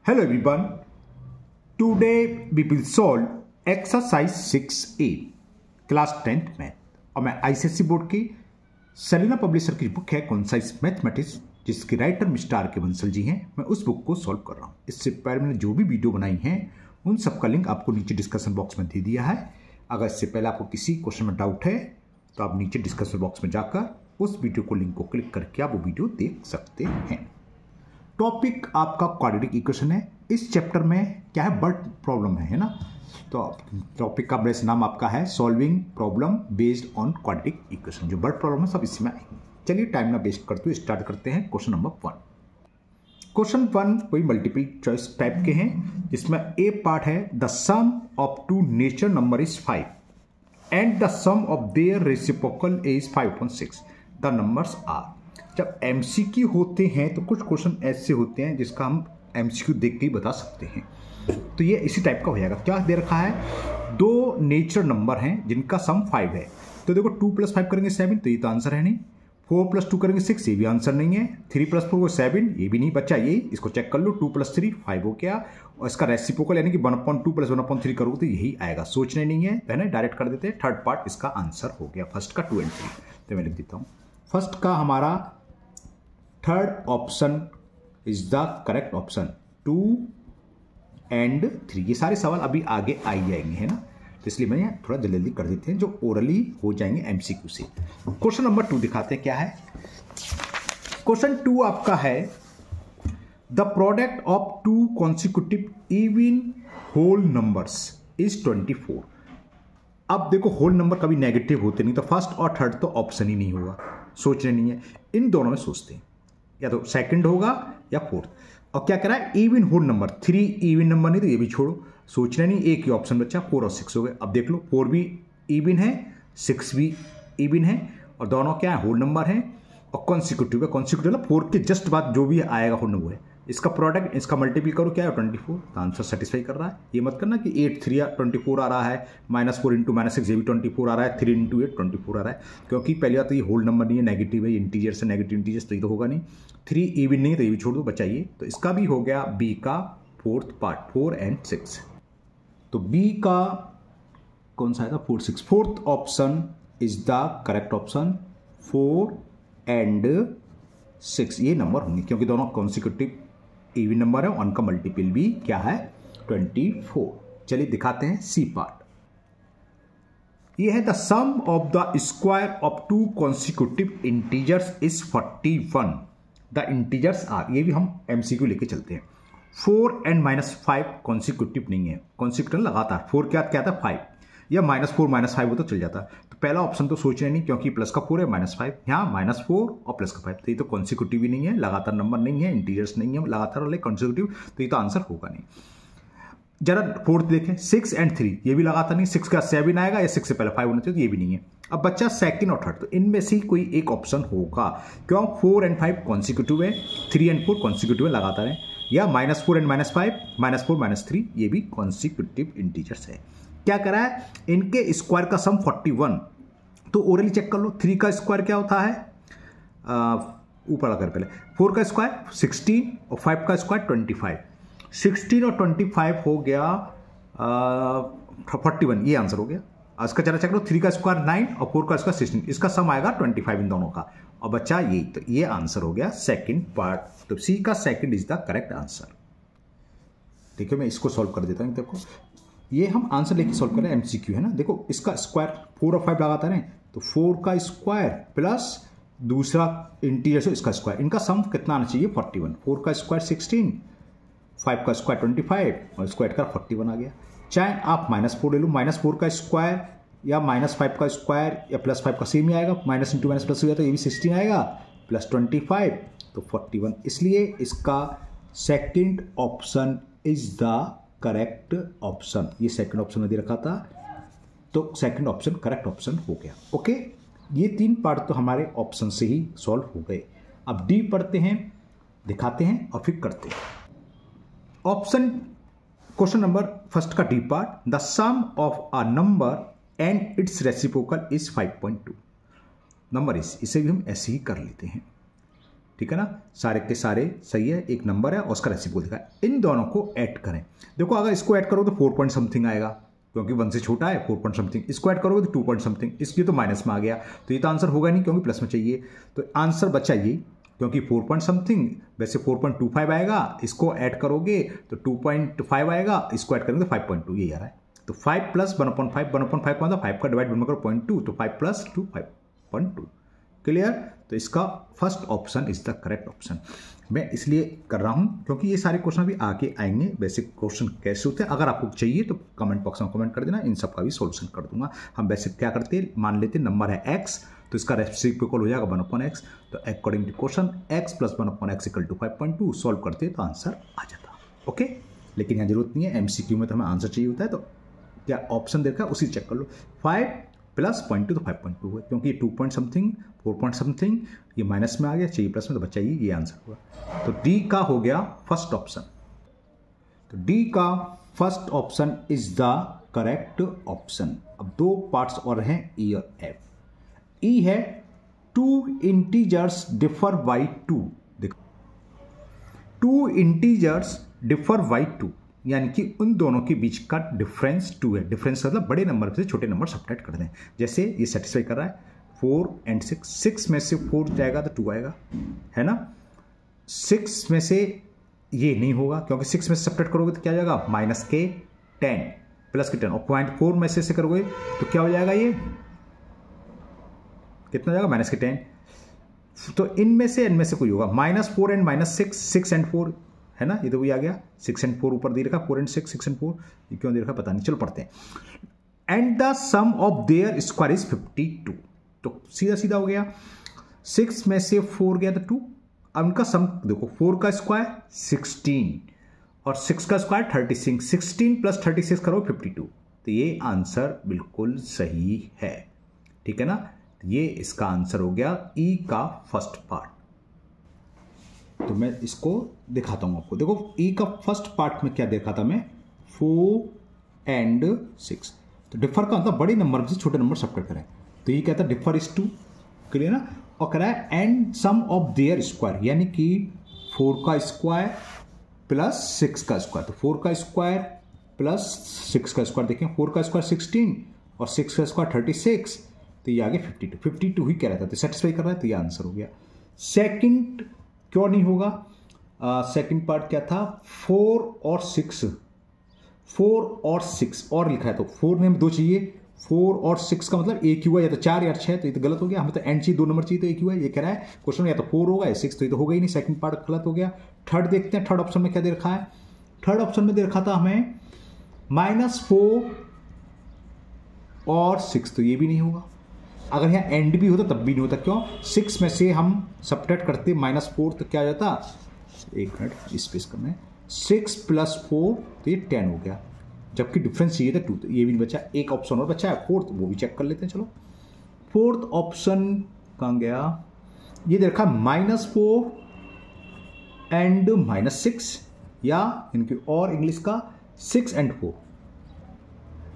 Hello everyone. Today we will solve exercise 6A class 10th math और मैं ICSE board की Selina publisher की book है concise mathematics जिसके राइटर मिस्टर आर के बंसल जी हैं। मैं उस बुक को सॉल्व कर रहा हूँ। इससे पहले मैंने जो भी वीडियो बनाई हैं उन सब का लिंक आपको नीचे डिस्कशन बॉक्स में दे दिया है। अगर इससे पहले आपको किसी क्वेश्चन में डाउट है तो आप नीचे डिस्कशन बॉक्स में जाकर उस वीडियो को लिंक को क्लिक करके आप वो वीडियो देख सकते हैं। टॉपिक आपका क्वाड्रेटिक इक्वेशन है। इस चैप्टर में क्या है, बर्ड प्रॉब्लम है ना। तो टॉपिक का बेस्ट नाम आपका है solving problem based on quadratic equation. जो बर्ड प्रॉब्लम है सब इसमें आएंगे। चलिए टाइम ना वेस्ट करते हुए स्टार्ट करते हैं क्वेश्चन नंबर 1। क्वेश्चन 1 कोई मल्टीपल चॉइस टाइप के हैं जिसमें ए पार्ट है the sum of two nature number is 5 and the sum of their reciprocal is 5.6 the numbers are. जब एमसीक्यू होते हैं तो कुछ क्वेश्चन ऐसे होते हैं जिसका हम एमसीक्यू देख के ही बता सकते हैं। तो ये इसी टाइप का हो जाएगा। क्या दे रखा है, दो नेचर नंबर हैं जिनका सम 5 है। तो देखो 2 + 5 करेंगे 7, तो ये तो आंसर है नहीं। 4 + 2 करेंगे 6, ये भी आंसर नहीं है। 3 + 4 7, ये भी नहीं बच्चा। ये इसको चेक कर लो, 2 + 3 5 हो गया। और इसका रेसिप्रोकल यानी कि 1/2 + 1/3 करोगे तो यही आएगा। सोचने नहीं है ना, डायरेक्ट कर देते हैं। थर्ड पार्ट इसका आंसर हो गया। फर्स्ट का 2 और 3। तो मैं लिख देता हूँ फर्स्ट का हमारा third option is the correct option. 2 और 3 ये सारे सवाल अभी आगे आ जाएंगे, है ना। तो इसलिए मैं थोड़ा जल्दी कर देते हैं जो ओरली हो जाएंगे एमसीक्यू से। क्वेश्चन नंबर 2 दिखाते हैं क्या है। क्वेश्चन 2 आपका है the product of 2 consecutive even whole numbers is 24। अब देखो होल नंबर कभी नेगेटिव होते नहीं, तो फर्स्ट और थर्ड तो ऑप्शन ही नहीं होगा, सोचने नहीं है। इन दोनों में सोचते हैं, या तो सेकंड होगा या फोर्थ। और क्या करा है, even whole number. 3 even number नहीं तो ये भी छोड़ो, सोचना नहीं। एक ही ऑप्शन बचा, 4 और 6 हो गए। अब देख लो 4 भी इवन है, 6 भी इवन है, और दोनों क्या है, होल नंबर है और कॉन्सिक्यूटिव है। कॉन्सिक्यूटिव 4 के जस्ट बाद जो भी आएगा होल नंबर है। इसका प्रोडक्ट, इसका मल्टीपल करो क्या है 24। तो आंसर सेटिस्फाई कर रहा है। ये मत करना कि 8 3 24 आ रहा है, -4 × -6 ये भी 24 आ रहा है, 3 × 8 24 आ रहा है। क्योंकि पहली बात तो ये होल नंबर नहीं है, नेगेटिव है, इंटीजर से नेगेटिव इंटीजर्स तो ये तो होगा नहीं। 3 इवन नहीं तो ये भी छोड़ दो, बचाइए। तो इसका भी हो गया बी का फोर्थ पार्ट 4 और 6। तो बी का कौन सा आएगा, 4 6। Fourth option is the correct option. 4 और 6 ये नंबर होंगे क्योंकि दोनों कॉन्सिक्यूटिव इवन नंबर है। उनका मल्टीपल भी क्या है 24। चलिए दिखाते हैं सी पार्ट। ये है the sum of the square of 2 consecutive integers is 41 the integers are. ये भी हम एमसीक्यू लेके चलते हैं। 4 और -5 कॉन्सिक्यूटिव नहीं है, कॉन्सिक्यूटिव लगातार। 4 क्या था 5, या -4 -5 हो तो चल जाता। तो पहला ऑप्शन तो सोचना नहीं क्योंकि प्लस का 4 है, -5 यहाँ -4 और प्लस का 5, तो ये तो कॉन्सिक्यूटिव ही नहीं है, लगातार नंबर नहीं है, इंटीजर्स नहीं है लगातार वाले कॉन्सिक्यूटिव, तो ये तो आंसर होगा नहीं। जरा फोर्थ देखें 6 और 3, ये भी लगातार नहीं। 6 का 7 आएगा या 6 से पहले 5 होना चाहिए, तो ये भी नहीं है। अब बच्चा सेकंड और थर्ड, तो इनमें से कोई एक ऑप्शन होगा। क्यों, 4 और 5 कॉन्सिक्यूटिव है, 3 और 4 कॉन्सिक्यूटिव है लगातार है, या -4 और -5, -4 -3 ये भी कॉन्सिक्यूटिव इंटीजर्स है। क्या करा है, इनके स्क्वायर का सम 41। तो ओरली चेक कर लो। 3 का स्क्वायर क्या होता है, ऊपर आकर पहले 4 का स्क्वायर 16 और 5 का स्क्वायर 25। 16 और 25 हो गया 41, ये आंसर हो गया। इसका जरा चेक लो, 3 का स्क्वायर 9 और 4 का स्क्वायर 16, इसका सम आएगा 25 इन दोनों का। और बच्चा ये, तो ये आंसर हो गया सेकंड पार्ट। तो सी का second is the correct answer. देखिए मैं इसको सॉल्व कर देता हूँ। देखो ये हम आंसर लेके सॉल्व कर रहे हैं, एमसीक्यू है ना। देखो इसका स्क्वायर 4 और 5 लगातार हैं, तो 4 का स्क्वायर प्लस दूसरा इंटीजर से इसका स्क्वायर, इनका सम कितना आना चाहिए 41। 4 का स्क्वायर 16, 5 का स्क्वायर 25 और स्क्वायर का 41 आ गया। चाहे आप -4 ले लो, -4 का स्क्वायर या -5 का स्क्वायर या +5 का सेम ही आएगा। माइनस इंटू माइनस प्लस हो गया तो ये भी 16 आएगा, प्लस 25 तो 41। इसलिए इसका second option is the correct option. ये सेकंड ऑप्शन में दे रखा था, तो सेकंड ऑप्शन करेक्ट ऑप्शन हो गया। ओके, ये 3 पार्ट तो हमारे ऑप्शन से ही सॉल्व हो गए। अब डी पढ़ते हैं, दिखाते हैं और फिर करते हैं। ऑप्शन क्वेश्चन नंबर फर्स्ट का D part, the sum of a number and its reciprocal is 5.2 number is. इसे भी हम ऐसे ही कर लेते हैं। ठीक है ना, सारे के सारे सही है, एक नंबर है और उसका रेसिप्रोकल दिखा है। इन दोनों को ऐड करें, देखो अगर इसको ऐड करो तो 4 पॉइंट समथिंग आएगा, क्योंकि 1 से छोटा है, 4 पॉइंट समथिंग। इसको ऐड करोगे तो 2 पॉइंट समथिंग, इसलिए तो माइनस में आ गया, तो ये तो आंसर होगा नहीं क्योंकि प्लस में चाहिए। तो आंसर बचा ये, क्योंकि 4 पॉइंट समथिंग वैसे 4.25 आएगा, इसको ऐड करोगे तो 2.5 आएगा, इसको ऐड करेंगे तो 5.2 ये आ रहा है। तो 5 प्लस 1/5, 1/5 का मतलब 5 का डिवाइड 1 करो 0.2, तो 5 प्लस 2 5.2। क्लियर? तो इसका first option is the correct option. मैं इसलिए कर रहा हूं क्योंकि ये सारे क्वेश्चन भी आके आएंगे, बेसिक क्वेश्चन कैसे होते हैं। अगर आपको चाहिए तो कमेंट बॉक्स में कमेंट कर देना, इन सब का भी सॉल्यूशन कर दूंगा। हम बेसिक क्या करते हैं, मान लेते हैं नंबर है x, तो इसका रेसिप्रोकल हो जाएगा 1/x। तो according to question x plus 1/x equal to 5.2 solve करते तो आंसर आ जाता। ओके, लेकिन यहाँ जरूरत नहीं है, एमसीक्यू में तो हमें आंसर चाहिए होता है, तो क्या ऑप्शन देखा उसी चेक कर लो। 5 प्लस 0.2 तो 5.2 हुआ, क्योंकि ये 2 पॉइंट समथिंग 4 पॉइंट समथिंग ये माइनस में आ गया, चाहिए प्लस में, तो बच्चा ये आंसर हुआ। तो डी का हो गया फर्स्ट ऑप्शन। तो डी का first option is the correct option. अब दो पार्ट्स और हैं, ई और एफ। ई है 2 इंटीजर्स डिफर बाई 2। देखो 2 इंटीजर्स डिफर बाई 2, यानी कि उन दोनों के बीच का डिफरेंस 2 है। डिफरेंस मतलब बड़े नंबर से छोटे नंबर सब्ट्रैक्ट कर दें। जैसे ये सेटिस्फाई कर रहा है 4 एंड 6, 6 में से 4 जाएगा तो 2 आएगा, है ना। 6 में से ये नहीं होगा क्योंकि 6 में से सब्ट्रैक्ट करोगे तो क्या जाएगा, माइनस के 10 प्लस के 10, और 0.4 में से करोगे तो क्या हो जाएगा, ये कितना जाएगा, माइनस के 10। तो इनमें से इनमें से कोई होगा, -4 एंड -6, 6 एंड 4 है ना, ये तो वही आ गया। 6 एंड 4 ऊपर दे रखा, 4 एंड 6, 6 एंड 4, ये क्यों दे रखा पता नहीं, चलो पढ़ते हैं। And the sum of their square is 52। तो सीधा सीधा हो गया, 6 में से 4 गया तो 2। अब उनका सम देखो, 4 का स्क्वायर 16 और 6 का स्क्वायर 36, 16 प्लस 36 करो 52। तो ये आंसर बिल्कुल सही है, ठीक है ना। ये इसका आंसर हो गया ई का फर्स्ट पार्ट। तो मैं इसको दिखाता हूं आपको, देखो ई का फर्स्ट पार्ट में क्या देखा था मैं, 4 एंड 6। तो डिफर का मतलब बड़े नंबर से छोटे नंबर सब्ट्रैक्ट करें, तो ये कहता है डिफर इज 2, क्लियर ना। और कह रहा है and sum of their square, यानी कि 4 का स्क्वायर प्लस 6 का स्क्वायर। तो 4 का स्क्वायर प्लस 6 का स्क्वायर, देखें 4 का स्क्वायर 16 और 6 का स्क्वायर 36, तो ये आगे 52 ही कह रहा था, तो सेटिस्फाई कर रहा है, तो ये आंसर हो गया। सेकंड क्यों नहीं होगा, सेकंड पार्ट क्या था, 4 और 6 और लिखा है, तो 4 में 2 चाहिए, 4 और 6 का मतलब एक ही हुआ, या तो 4 या 6, तो ये तो गलत हो गया। हमें तो एंड चाहिए, 2 नंबर चाहिए, तो एक ही हुआ। ये कह रहा है क्वेश्चन या तो 4 होगा या 6, तो ये तो होगा ही नहीं, सेकंड पार्ट गलत हो गया। थर्ड देखते हैं, थर्ड ऑप्शन में क्या दे रखा है। थर्ड ऑप्शन में दे रखा था हमें -4 और 6, तो ये भी नहीं होगा। अगर यहाँ एंड भी होता तब भी नहीं होता, क्यों, 6 में से हम सब्ट्रैक्ट करते -4, तो क्या हो जाता, एक मिनट स्पेस करना है, 6 प्लस 4 तो ये 10 हो गया, जबकि डिफरेंस चाहिए था 2, तो ये भी नहीं बचा। एक ऑप्शन और बचा है फोर्थ, वो भी चेक कर लेते हैं। चलो फोर्थ ऑप्शन कहाँ गया, ये देखा -4 एंड -6, या इनकी और इंग्लिश का 6 एंड 4।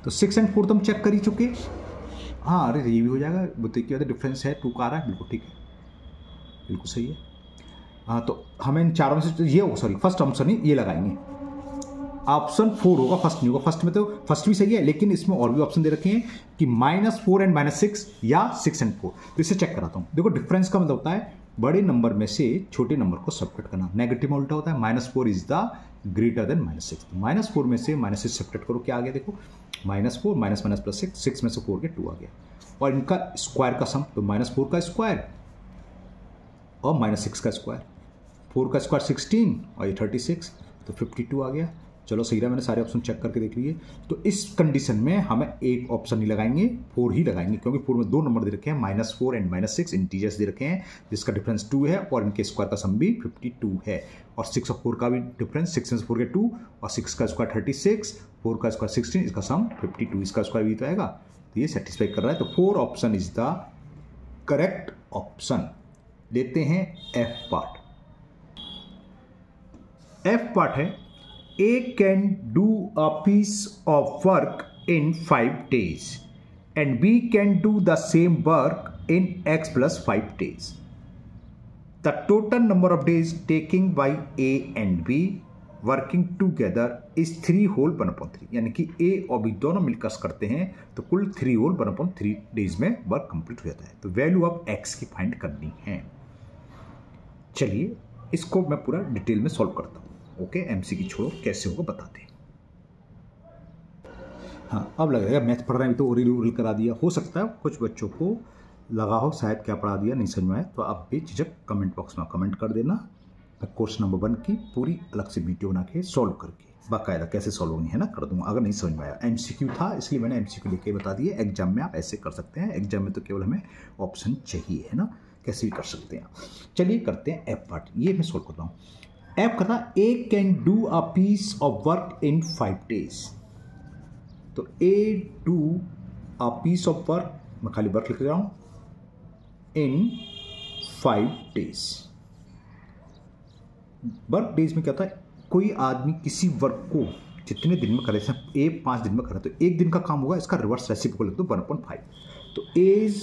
तो 6 एंड 4 तो हम चेक कर ही चुके। हाँ, अरे ये भी हो जाएगा, बताइए क्या डिफरेंस है, 2 का आ रहा है, बिल्कुल ठीक है, बिल्कुल सही है। हाँ, तो हमें इन चारों में से ये सॉरी फर्स्ट ऑप्शन ही ये लगाएंगे, ऑप्शन 4 होगा, फर्स्ट नहीं होगा। फर्स्ट में तो फर्स्ट भी सही है, लेकिन इसमें और भी ऑप्शन दे रखे हैं कि -4 एंड -6 या 6 एंड 4। तो इसे चेक कराता हूँ। देखो डिफरेंस का मतलब होता है बड़े नंबर में से छोटे नंबर को सब्ट्रैक्ट करना। नेगेटिव में उल्टा होता है, -4 इज द ग्रेटर देन -6। तो -4 में से -6 सब्ट्रैक्ट करो, क्या आ गया देखो, -4 माइनस प्लस 6, 6 में से 4 के 2 आ गया। और इनका स्क्वायर का सम, तो -4 का स्क्वायर और -6 का स्क्वायर, 4 का स्क्वायर 16 और ये 36, तो 52 आ गया। चलो सही रहा, मैंने सारे ऑप्शन चेक करके देख लिए। तो इस कंडीशन में हमें एक ऑप्शन नहीं लगाएंगे, 4 ही लगाएंगे, क्योंकि 4 में 2 नंबर दे रखे हैं, -4 एंड -6 इंटीजर्स दे रखे हैं, जिसका डिफरेंस 2 है, और इनके स्क्वायर का सम भी 52 है। और 6 और 4 का भी डिफरेंस, 6 में से 4 के 2, और 6 का स्क्वायर 36, 4 का स्क्वायर 16, इसका सम 52, इसका स्क्वायर भी तो आएगा। तो ये सेटिस्फाई कर रहा है, तो 4 option is the correct option. लेते हैं एफ पार्ट। एफ पार्ट है A can do a piece of work in 5 days and B can do the same work in X plus 5 days. The total number of days taking by A and B working together is 3 whole 1/3, यानी कि ए और B दोनों मिलकर करते हैं तो कुल 3 whole 1/3 days में वर्क कंप्लीट हो जाता है। तो वैल्यू ऑफ एक्स की फाइंड करनी है। चलिए इसको मैं पूरा डिटेल में सॉल्व करता हूँ। ओके, एमसी की छोड़ो, कैसे होगा बताते हैं। हाँ, अब लगेगा मैथ पढ़ रहे हैं तो ओरल करा दिया। हो सकता है कुछ बच्चों को लगा हो शायद क्या पढ़ा दिया नहीं समझ में आए, तो आप भी झिझक कमेंट बॉक्स में कमेंट कर देना। मैं कोर्स नंबर 1 की पूरी अलग से वीडियो बना के सॉल्व करके बाकायदा कैसे सॉल्व होनी है ना कर दूंगा, अगर नहीं समझ में आया। एमसीक्यू था इसलिए मैंने एमसीक्यू लेके बता दिए। एग्जाम में आप ऐसे कर सकते हैं, एग्जाम में तो केवल हमें ऑप्शन चाहिए है ना, कैसे भी कर सकते हैं। चलिए करते हैं एफ पार्ट, ये मैं सॉल्व करता हूँ। एफ कहता है A can do a piece of work in 5 days। तो A do a piece of work, मैं खाली वर्क लिख रहा हूँ, इन 5 days। वर्क डेज में क्या होता है, कोई आदमी किसी वर्क को जितने दिन में करे, ए 5 दिन में करे तो 1 दिन का काम होगा, इसका रिवर्स रेसिप्रोकल लिख दो 1/5। तो एज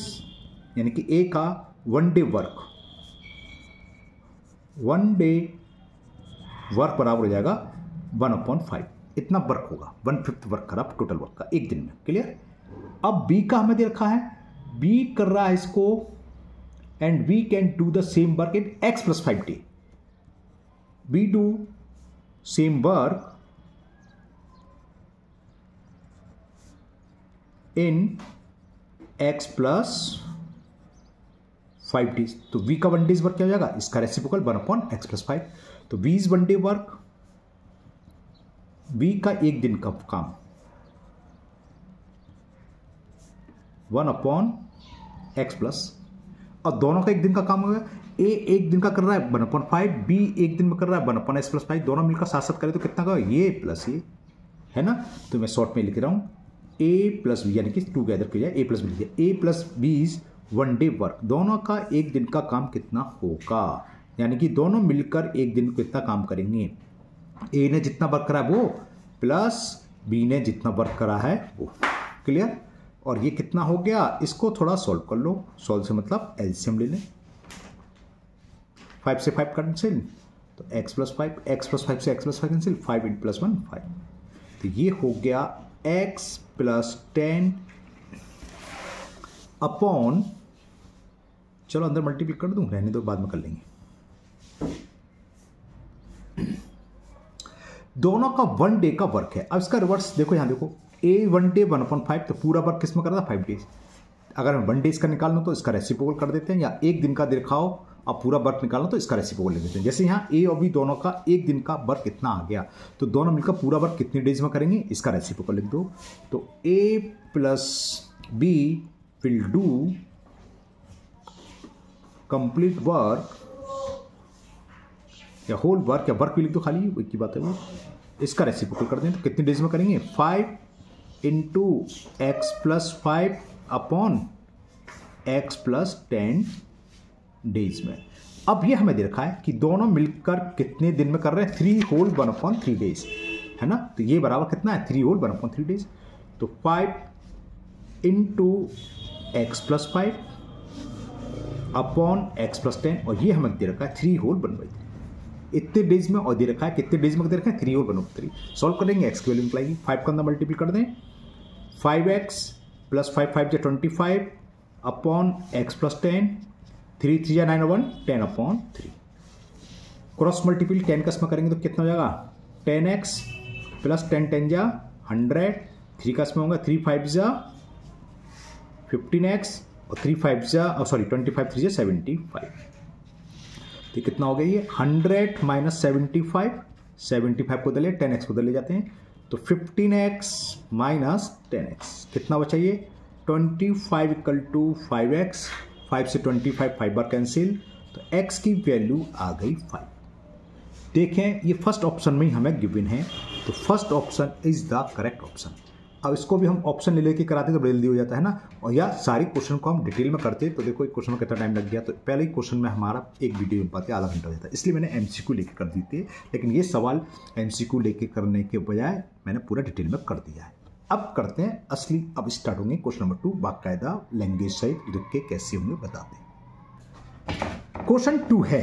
यानी कि ए का 1 day वर्क, 1 day वर्क बराबर हो जाएगा 1/5। इतना वर्क होगा, 1/5 वर्क करा टोटल वर्क का 1 दिन में। क्लियर। अब बी का हमें दे रखा है, बी कर रहा है इसको, and we can do the same work in x + 5 day। we do same work in x + 5 days। तो v का 1 days वर्क क्या हो जाएगा, इसका रेसिप्रोकल 1/x + 5। तो v is 1 day work, v का 1 दिन का काम 1/x+, और दोनों का 1 दिन का काम हो गया। ए 1 दिन का कर रहा है 1/5, बी 1 दिन में कर रहा है 1/x + 5, दोनों मिलकर साथ साथ करें तो कितना का, ये प्लस ये है ना। तो मैं शॉर्ट में लिख रहा हूँ ए + बी, यानी कि टूगेदर किया जाए, ए + बी लिखिए। ए + बी इज 1 day वर्क, दोनों का 1 दिन का काम कितना होगा, यानी कि दोनों मिलकर 1 दिन कितना काम करेंगे, ए ने जितना वर्क करा है वो प्लस बी ने जितना वर्क करा है वो। क्लियर। और ये कितना हो गया, इसको थोड़ा सॉल्व कर लो। सॉल्व से मतलब एलसीएम ले लें, 5 से 5 कैंसिल, तो x + 5, x + 5 से x + 5 कैंसिल, 5 × +1 5। तो ये हो गया x + 10 अपॉन, चलो अंदर मल्टीप्लाई कर दूं, रहने दो बाद में कर लेंगे। दोनों का 1 day का वर्क है। अब इसका रिवर्स देखो, यहां देखो, ए 1 day 1/5, तो पूरा वर्क किस में कर रहा था, 5 days। अगर मैं 1 days का निकाल लूँ तो इसका रेसिप्रोकल कर देते हैं, या 1 दिन का दिखाओ अब पूरा वर्क निकालना तो इसका रेसिप्रोकल ले लेते हैं। जैसे यहाँ ए और बी दोनों का 1 दिन का वर्क कितना आ गया, तो दोनों मिलकर पूरा वर्क कितने डेज में करेंगे, इसका रेसिप्रोकल लिख दो। तो A + B will do complete work, या होल वर्क, या वर्क भी लिख दो खाली, एक की बात है वो, इसका रेसिप्रोकल कर दें तो कितने डेज में करेंगे, 5 × x + 5 अपॉन x + 10 डेज में। अब ये हमें दे रखा है कि दोनों मिलकर कितने दिन में कर रहे हैं, 3 होल 1/3 डेज है ना। तो ये बराबर कितना है, 3 होल 1/3 डेज। तो 5 × x + 5 अपॉन x + 10, और ये हमें दे रखा है 3 होल 1/3 इतने डेज में, और दे रखा है कितने डेज में दे रखा है, 3 होल 1/3। सॉल्व करेंगे, x की वैल्यू निकलेगी, 5 का अंदर मल्टीप्लाई कर दें, 5x + 5 5 × 25 अपॉन x + 10, 3 3 या 9 1 10/3। क्रॉस मल्टीपल 10 का इसमें करेंगे तो कितना हो जाएगा, 10x + 10 10 जा 100, 3 का इसमें होगा 3 5 जा 15x, और 3 5 जा 25 3 जा 75। तो कितना हो गया ये, 100 - 75 को दले 10x को दले जाते हैं, तो 15x - 10x कितना बचा ये, 25 = 5x, 5 से 25 5 बार कैंसिल, तो x की वैल्यू आ गई 5। देखें ये फर्स्ट ऑप्शन में ही हमें गिवन है, तो first option is the correct option. अब इसको भी हम ऑप्शन ले लेके कराते तो जल्दी हो जाता है ना, और या सारी क्वेश्चन को हम डिटेल में करते तो देखो एक क्वेश्चन में कितना टाइम लग गया, तो पहले ही क्वेश्चन में हमारा एक वीडियो बन पाते आधा घंटा हो जाता है, इसलिए मैंने एमसीक्यू लेके कर दी थी। लेकिन ये सवाल एमसीक्यू लेके करने के बजाय मैंने पूरा डिटेल में कर दिया है। अब करते हैं असली, अब स्टार्ट होंगे क्वेश्चन नंबर 2, बाकायदा लैंग्वेज सहित लिख के कैसे होंगे बताते हैं। क्वेश्चन 2 है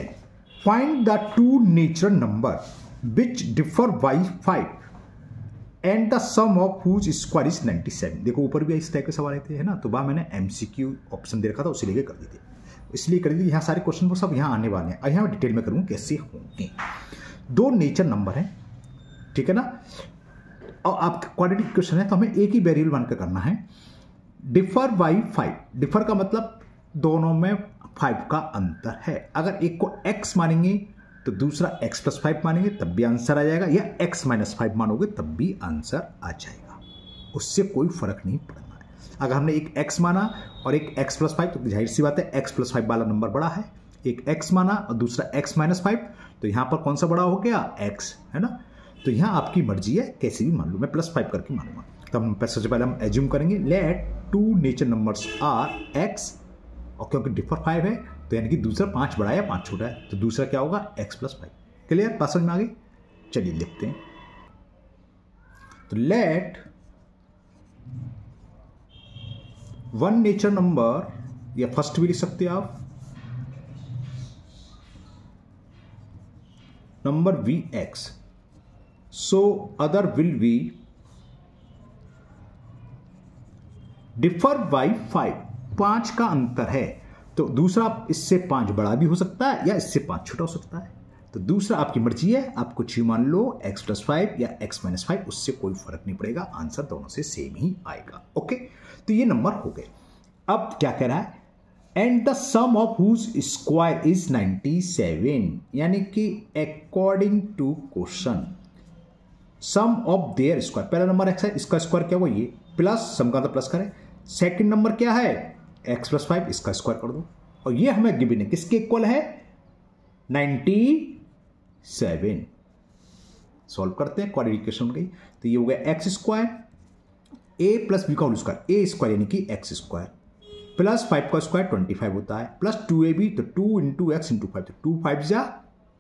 find the two natural number which differ by 5 and the sum of whose square is 97। देखो ऊपर भी इस टाइप के सवाल आए थे, है ना, तो वहाँ मैंने MCQ ऑप्शन दे रखा था, उसी लेके कर दी थी, इसलिए कर दी। यहाँ सारे क्वेश्चन वो सब यहाँ आने वाले हैं, यहाँ डिटेल में करूँ कैसे होंगे। दो नेचर नंबर हैं, ठीक है ना, और आपका क्वाड्रेटिक क्वेश्चन है तो हमें एक ही वेरिएबल मान कर करना है। डिफर बाई 5, डिफर का मतलब दोनों में 5 का अंतर है। अगर एक को x मानेंगे तो दूसरा x + 5 मानेंगे तब भी आंसर आ जाएगा, या x - 5 मानोगे तब भी आंसर आ जाएगा, उससे कोई फर्क नहीं पड़ना है। अगर हमने एक x माना और एक x + 5 तो जाहिर सी बात है x + 5 वाला नंबर बड़ा है। एक x माना और दूसरा x - 5 तो यहां पर कौन सा बड़ा हो गया, x, है ना। तो यहां आपकी मर्जी है, कैसे भी मान लो, मैं +5 करके मानूंगा। तब हम सबसे पहले हम एज्यूम करेंगे let two nature numbers are x, और क्योंकि डिफर 5 है तो यानी कि दूसरा 5 बड़ा है या 5 छोटा है, तो दूसरा क्या होगा x + 5। क्लियर, बात समझ में आ गई। चलिए लिखते हैं, तो लेट वन नेचर नंबर, या फर्स्ट भी लिख सकते हैं आप, number Vx, so other will be differ by 5, 5 का अंतर है तो दूसरा इससे 5 बड़ा भी हो सकता है या इससे 5 छोटा हो सकता है। तो दूसरा आपकी मर्जी है, आप कुछ ही मान लो x + 5 या x - 5, उससे कोई फर्क नहीं पड़ेगा, आंसर दोनों से सेम ही आएगा। ओके, तो ये नंबर हो गए। अब क्या कह रहा है, and the sum of whose square is 97, यानी कि according to question sum of their square, पहला नंबर x है, इसका स्क्वायर क्या हुआ ये, प्लस सम का तो प्लस करें। सेकंड नंबर क्या है x + 5, इसका स्क्वायर कर दो, और ये हमें गिवन है किसके इक्वल है, 97। सॉल्व करते हैं, क्वाड्रेटिक इक्वेशन गई, तो ये हो गया x स्क्वायर a + b का होल स्क्वायर, a स्क्वायर यानी कि x स्क्वायर प्लस 5 का स्क्वायर 25 होता है, प्लस 2ab तो 2 × x × 5, तो 2 5 जा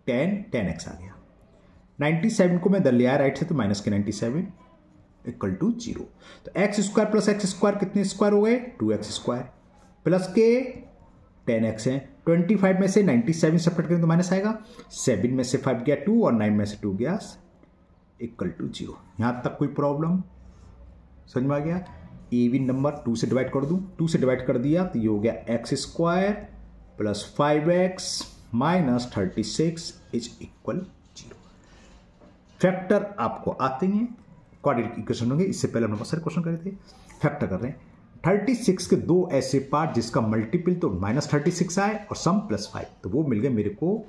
10, 10x आ गया। 97 को मैं इधर ले आया राइट से, तो माइनस के 97 = 0। तो x square plus x square कितने स्क्वायर हो गए, 2x स्क्वायर, प्लस के 10x है। 25 में से 97 सेपरेट करें तो माइनस आएगा, 7 में से 5 गया 2 और 9 में से 2 गया = 0। यहां तक कोई प्रॉब्लम समझ में आ गया। इवन नंबर 2 से डिवाइड कर दूं, 2 से डिवाइड कर दिया तो ये हो गया x square plus 5x - 36 = 0। Factor आपको आते हैं, क्वाड्रेटिक इक्वेशन होंगे, इससे पहले हम बहुत सारे क्वेश्चन करे थे। फैक्टर कर रहे हैं 36 के दो ऐसे पार्ट जिसका मल्टीपल तो -36 आए और सम +5, तो वो मिल गए मेरे को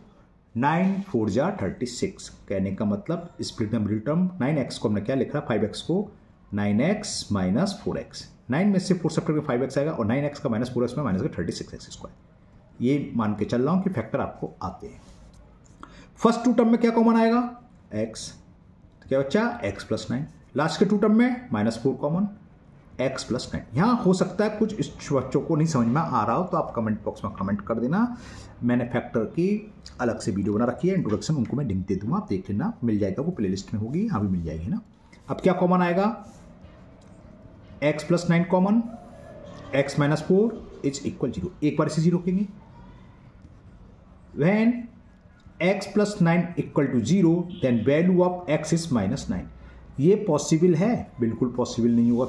9 4 जा 36। कहने का मतलब split the middle term, 9x को हमने क्या लिखा, 5x को 9x - 4x, 9 में से 4 सेपरेट 5x आएगा और 9x का -4x में माइनस 36x स्क्वायर। ये मान के चल रहा हूं कि फैक्टर आपको आते हैं। फर्स्ट टू टर्म में क्या कॉमन आएगा, x, तो क्या बच्चा x + 9। लास्ट के टू टर्म में -4 कॉमन, x + 9। यहां हो सकता है कुछ इस बच्चों को नहीं समझ में आ रहा हो तो आप कमेंट बॉक्स में कमेंट कर देना। मैंने फैक्टर की अलग से वीडियो बना रखी है, इंट्रोडक्शन, उनको मैं लिंक दे दूंगा, आप देख लेना, मिल जाएगा, वो प्लेलिस्ट में होगी, यहाँ भी मिल जाएगी ना। अब क्या कॉमन आएगा, x + 9 कॉमन, x - 4 = 0। एक बार इसे 0 रखेंगे, when x + 9 = 0 then value of x is -9। ये पॉसिबल है, बिल्कुल पॉसिबल नहीं होगा।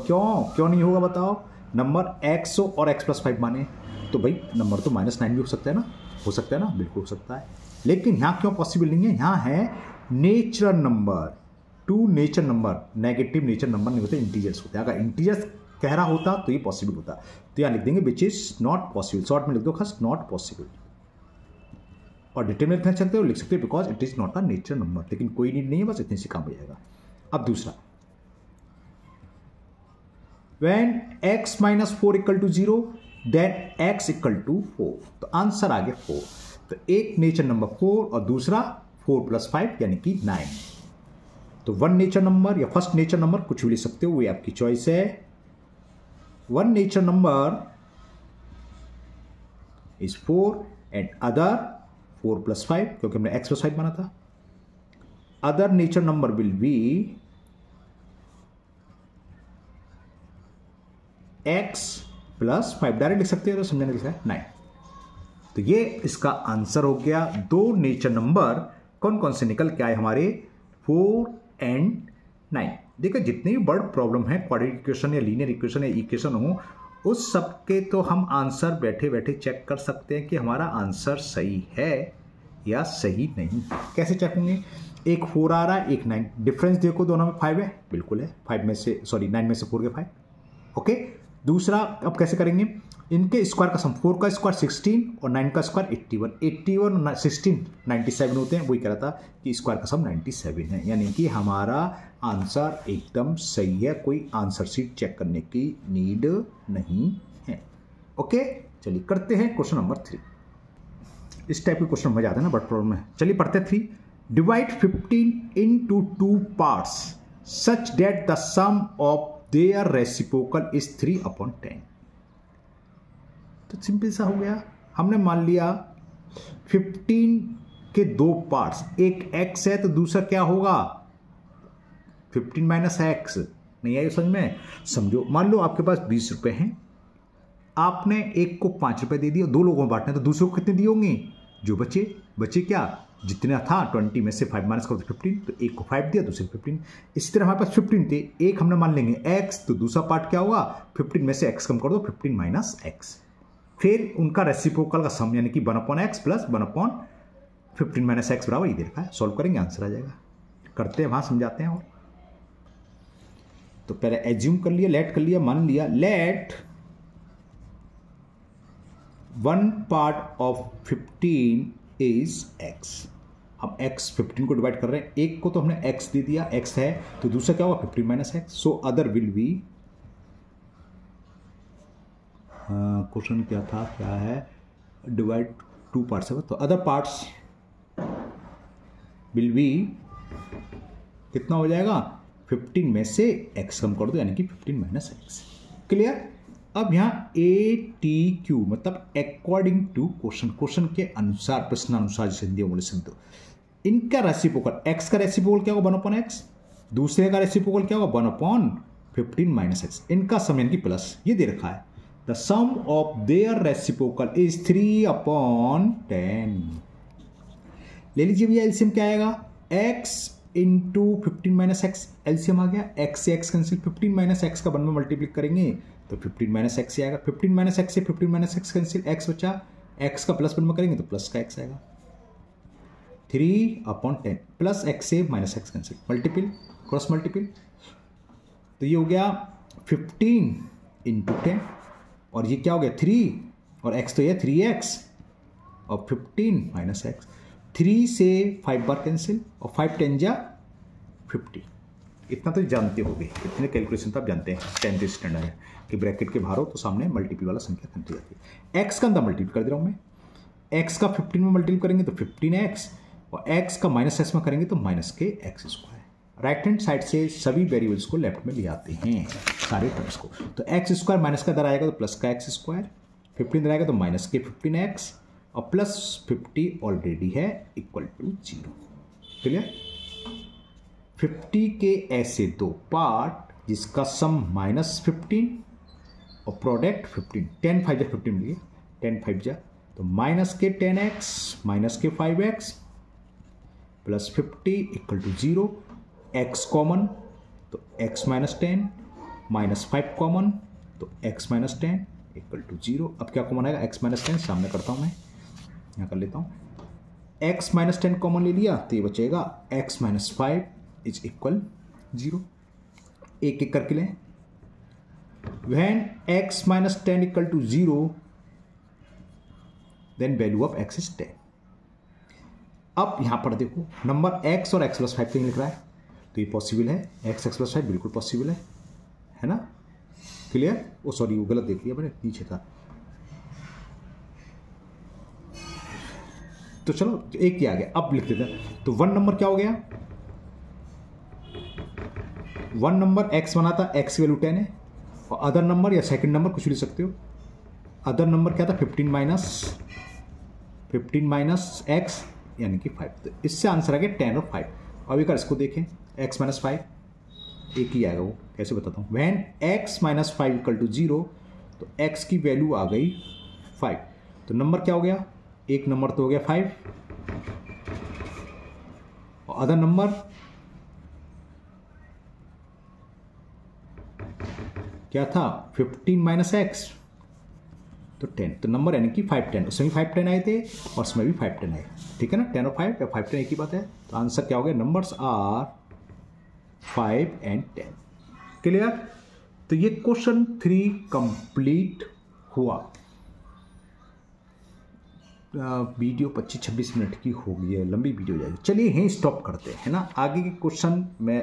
क्यों नहीं होगा बताओ, नंबर x और x + 5 माने तो भाई नंबर तो -9 भी हो सकता है ना, हो सकता है ना, बिल्कुल हो सकता है। लेकिन यहाँ क्यों पॉसिबल नहीं है, यहाँ है natural number, two nature number, negative nature number नहीं होते, इंटीजर्स होते हैं। अगर इंटीजर्स कह रहा होता तो ये पॉसिबल होता, तो यहाँ लिख देंगे which is not possible, short में लिख दो खास नॉट पॉसिबल, और डिटेल में लिखना चाहते हो लिख सकते हो because it is not a natural number, लेकिन कोई नीड नहीं है, बस इतने से काम हो जाएगा। अब दूसरा, व्हेन x - 4 = 0 देन x = 4, तो आंसर आ गया 4। तो एक नेचर नंबर 4 और दूसरा 4 + 5 यानी कि 9। तो वन नेचर नंबर या फर्स्ट नेचर नंबर कुछ भी ले सकते हो, वो आपकी चॉइस है। One nature number is 4 and other 4 + 5, क्योंकि हमने x + 5 माना था। Other nature number will be x + 5, direct लिख सकते हो, तो समझाने लिखा है 9। तो ये इसका आंसर हो गया। दो नेचर नंबर कौन कौन से निकल के आए हमारे 4 and 9। देखो जितने भी वर्ड प्रॉब्लम है, क्वाड्रेटिक इक्वेशन या लीनियर इक्वेशन या इक्वेशन हो, उस सब के तो हम आंसर बैठे बैठे चेक कर सकते हैं कि हमारा आंसर सही है या सही नहीं। कैसे चेक होंगे? एक 4 आ रहा है, एक 9, डिफरेंस देखो दोनों में 5 है, बिल्कुल है। 9 में से 4 गए 5। ओके, दूसरा अब कैसे करेंगे? इनके स्क्वायर का सम, 4 का स्क्वायर 16 और 9 का स्क्वायर 81 और 16 97 होते हैं। वही कह रहा था कि स्क्वायर का सम 97 है, यानी कि हमारा आंसर एकदम सही है, कोई आंसर शीट चेक करने की नीड नहीं है। ओके, चलिए करते हैं क्वेश्चन नंबर 3। इस टाइप के क्वेश्चन मजा आता है ना बट प्रॉब्लम में। चलिए पढ़ते हैं 3। Divide 15 into 2 parts such that the sum of their reciprocal is 3/10। तो सिंपल सा हो गया। हमने मान लिया 15 के 2 पार्ट्स, एक x है तो दूसरा क्या होगा 15 माइनस x। नहीं आई समझ में? समझो, मान लो आपके पास 20 रुपए हैं, आपने एक को 5 रुपए दे दिया, 2 लोगों को बांटना, तो दूसरे को कितने दिए होंगे? जो बचे क्या, जितना था 20 में से 5 माइनस करो तो 15, तो एक को 5 दिया, दूसरे को 15। इसी तरह हमारे पास 15 थे, एक हमने मान लेंगे x, तो दूसरा पार्ट क्या होगा 15 में से x कम कर दो, 15 माइनस x। फिर उनका रेसिप्रोकल का सम यानी कि 1/x प्लस 1/15 माइनस x बराबर ये दे रखा है। सॉल्व करेंगे, आंसर आ जाएगा। करते हैं वहां, समझाते हैं। और तो पहले एज्यूम कर लिया, लेट कर लिया, मान लिया late 1 part of 15 is x। हम x 15 को डिवाइड कर रहे हैं, एक को तो हमने x दे दिया, x है, तो दूसरा क्या होगा 15 minus x। So other will be, question क्या था, क्या है, डिवाइड 2 पार्ट्स है, तो अदर पार्ट्स विल बी कितना हो जाएगा 15 में से x कम कर दो, यानी कि 15 माइनस x। क्लियर? अब यहाँ ATQ मतलब अकॉर्डिंग टू क्वेश्चन के अनुसार, प्रश्नानुसार, जिसे हिंदी में बोले सकते हो। इनका रेसिप्रोकल, x का रेसिप्रोकल क्या होगा 1/x, दूसरे का रेसिप्रोकल क्या होगा 1/15 माइनस x। इनका सम यानी कि प्लस ये दे रखा है, the sum of their reciprocal is 3/10। ले लीजिए भैया, एलसीएम क्या आएगा x into 15 minus x. LCM आ गया, x से x कैंसिल, 15 माइनस एक्स का 1 में मल्टीप्लिक करेंगे तो 15 माइनस एक्स आएगा। 15 माइनस एक्स से 15 माइनस एक्स कैंसिल, x बचा, x का प्लस 1 में करेंगे तो प्लस का x आएगा। 3/10 प्लस x से minus x cancel, multiple cross multiple, तो ये हो गया 15 इंटू 10 और ये क्या हो गया 3 और x तो ये 3x और 15 माइनस एक्स। 3 से 5 बार कैंसिल और 5 10 जा 50। इतना तो जानते होगे, इतने कैलकुलेशन तो आप जानते हैं, 10th स्टैंडर्ड है कि ब्रैकेट के बाहर हो तो सामने मल्टीपल वाला संख्या बनती जाती है। x का अंदर मल्टीपल कर दे रहा हूं मैं, x का 15 में मल्टीपल करेंगे तो 15x और x का माइनस एक्स में करेंगे तो माइनस के x square. Right hand side से सभी वेरिएबल्स को लेफ्ट में ले आते हैं, सारे टर्म्स को, तो एक्स स्क्वायर माइनस का इधर आएगा तो प्लस का एक्स स्क्वायर, 15 इधर आएगा तो माइनस के 15x और प्लस 50 ऑलरेडी है इक्वल टू 0। क्लियर? 50 के ऐसे 2 पार्ट जिसका सम -15 और प्रोडक्ट 15, 10 5 जा 15 मिल गया, 10 5 जा तो माइनस के 10x माइनस के 5x plus 50 equal to 0। x common तो x माइनस 10 माइनस 5 कॉमन तो x माइनस 10 इक्वल टू 0। अब क्या कॉमन आएगा, x माइनस 10 सामने करता हूं मैं, यहाँ कर लेता हूं, x माइनस 10 कॉमन ले लिया तो ये बचेगा x माइनस 5 इज इक्वल 0। एक एक करके लें, when x minus 10 equal to 0 then value of x is 10। अब यहां पर देखो नंबर x और x प्लस 5 लिख रहा है तो ये पॉसिबल है, x प्लस 5 बिल्कुल पॉसिबल है ना? क्लियर? ओ सॉरी वो गलत देख लिया मैंने, नीचे था। तो चलो एक ही आ गया, अब लिख देते हैं। तो 1 नंबर क्या हो गया, 1 नंबर x बना था, x वैल्यू 10 है, और अदर नंबर या सेकंड नंबर कुछ भी लिख सकते हो। अदर नंबर क्या था 15 माइनस x यानी कि 5, तो इससे आंसर आ गया 10 और 5। अब एक इसको देखें, x माइनस 5 एक ही आएगा, वो कैसे बताता हूँ। When x minus 5 equal to 0 तो x की वैल्यू आ गई 5, तो नंबर क्या हो गया एक नंबर तो हो गया 5 और अदर नंबर क्या था 15 माइनस एक्स तो 10, तो नंबर यानी कि 5 10, उसमें भी 5 10 आए थे और उसमें भी 5 10 आए, ठीक है ना। 10 और 5 या 5 10 एक ही बात है। तो आंसर क्या हो गया, नंबर्स आर 5 and 10। क्लियर। तो ये क्वेश्चन 3 कंप्लीट हुआ। वीडियो 25-26 मिनट की हो गई है, लंबी वीडियो जाएगी। चलिए यहीं स्टॉप करते हैं, है ना। आगे के क्वेश्चन मैं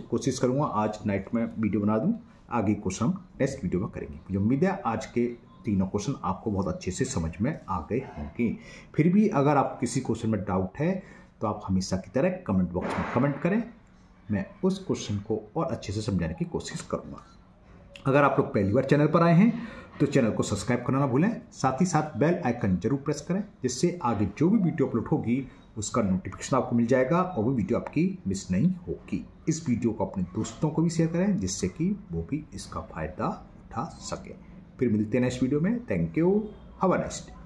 कोशिश करूंगा आज नाइट में वीडियो बना दूं। आगे क्वेश्चन हम नेक्स्ट वीडियो में करेंगे। मुझे उम्मीद है आज के तीनों क्वेश्चन आपको बहुत अच्छे से समझ में आ गए होंगे। फिर भी अगर आप किसी क्वेश्चन में डाउट है तो आप हमेशा की तरह कमेंट बॉक्स में कमेंट करें, मैं उस क्वेश्चन को और अच्छे से समझाने की कोशिश करूंगा। अगर आप लोग पहली बार चैनल पर आए हैं तो चैनल को सब्सक्राइब करना ना भूलें, साथ ही साथ बेल आइकन जरूर प्रेस करें, जिससे आगे जो भी वीडियो अपलोड होगी उसका नोटिफिकेशन आपको मिल जाएगा और वो वीडियो आपकी मिस नहीं होगी। इस वीडियो को अपने दोस्तों को भी शेयर करें, जिससे कि वो भी इसका फायदा उठा सके। फिर मिलते हैं नेक्स्ट वीडियो में। Thank you, have a nice day.